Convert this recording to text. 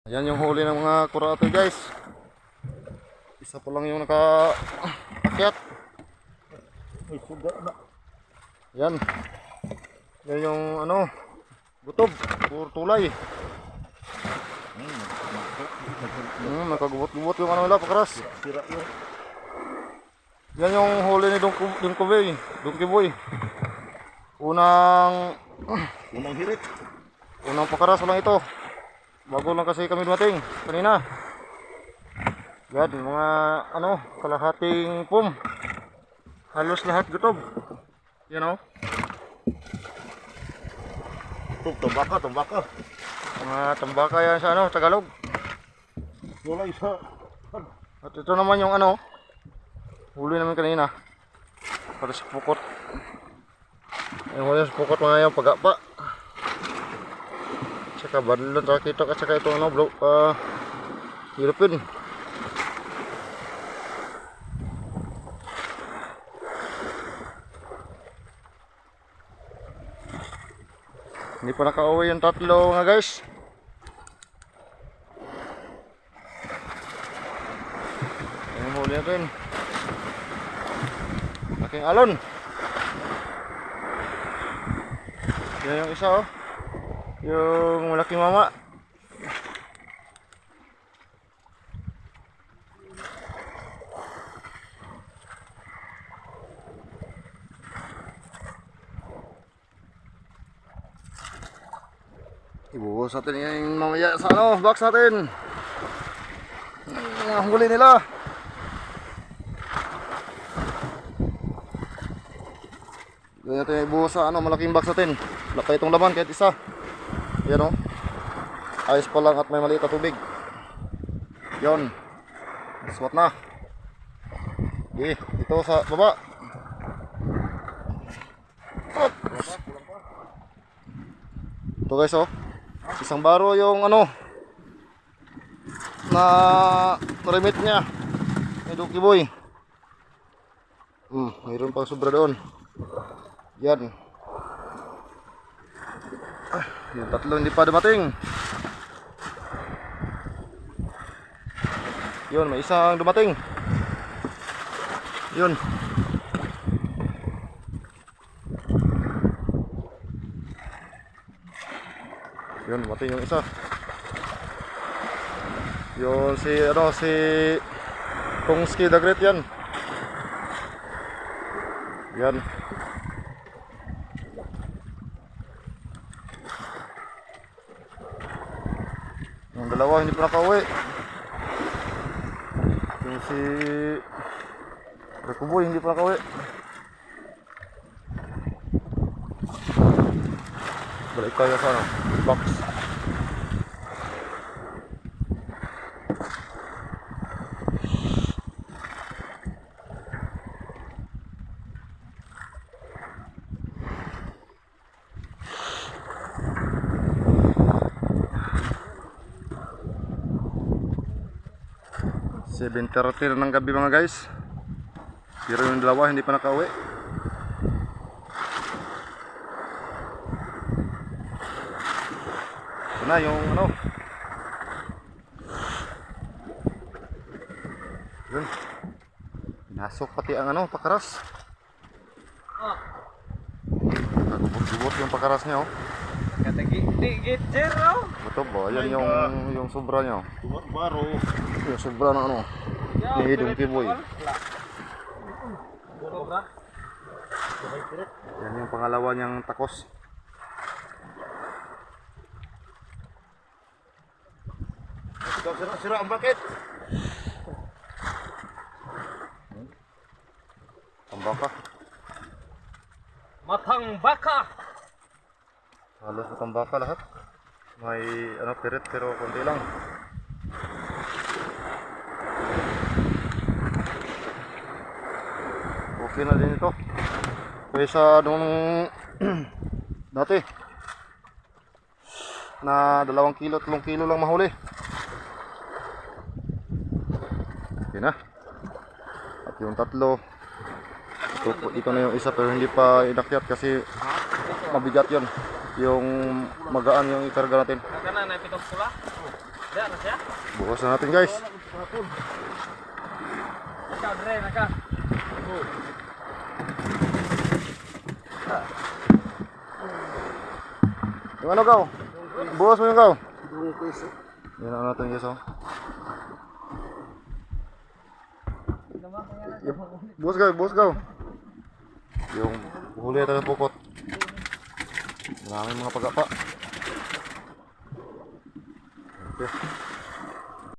Ayan yung huli ng mga kurate guys. Isa pa lang yung nakaakyat. May suga na. Yan. Yan yung ano, gutob, puro tulay. Nakagubot-gubot yung ano nila, pakaras. Sira yun. Yan yung huli ni Donkey Boy. Unang Hirit. unang pakaras lang ito. Bago lang kasi kami dumating kanina. Yan, mga ano, kalahating pum. Halos lahat gutob. You know? Tumbaka. Mga tambaka yan sa ano, Tagalog. Wala isa. At ito naman yung ano, huli namin kanina. Para sa pukot. Yung huli sa pukot mga yung pagapa. Tsaka badlon, tsaka kita ka, tsaka ito ano, bro, European. Hindi pa nakauwi yung tatlo nga guys. Yung huli natin. Laking alon. Yan yung isa oh. Yung malaking mama. Ibuhos natin yung mamaya sa ano, box natin. Ang huli nila. Ganyan natin ibuhos sa ano, malaking box natin. Wala pa itong laman kahit isa. Yan o. Ayos pa lang at may maliit na tubig. Yon. Swat na. Okay, ito sa baba. Ito guys oh. Isang baro yung ano na remit niya ni Donkey Boy. Mayroon pang sobra doon. Yan. Yung tatlo hindi pa dumating. Yun, may isang dumating. Yun. Yun, dumating yung isa. Yun, si Kongski the Great yan. Yan. Yung dalawa hindi pa nakauwi. Yung si Rekuboy hindi pa nakauwi. Balik tayo sa ano, box. Seven 7:30 na ng gabi mga guys. Pero yung dalawa hindi pa nakauwi. Ito na yung ano. Yun. Pinasok pati ang ano, pakaras. Nagubot-gubot yung pakaras niya oh. Digit zero. Betul ba? Yan yung sobra niya. Baro. Yung sobra ng ano. Ni Donkey Boy. Yan yung pangalawa niyang takos. Sira ang bakit. Tambaka. Matang baka. Halos na tambaka lahat. May ano pirit pero konti lang. Okay na din ito. Kaysa nung dati na 2 kilo, 3 kilo lang mahuli. Okay na. At yung tatlo ito na yung isa pero hindi pa inakyat kasi mabigat yon. Yung magaan yung ikarga natin. Nagana na pitong pula. Diyan na siya. Bukas na natin guys. Ikaw, Dre, naka. Yung ano gaw? Bukas mo yung gaw. Yan ang natin guys oh. Bukas gaw. Yung huli tayo pukot. Maraming mga pagapa. Okay.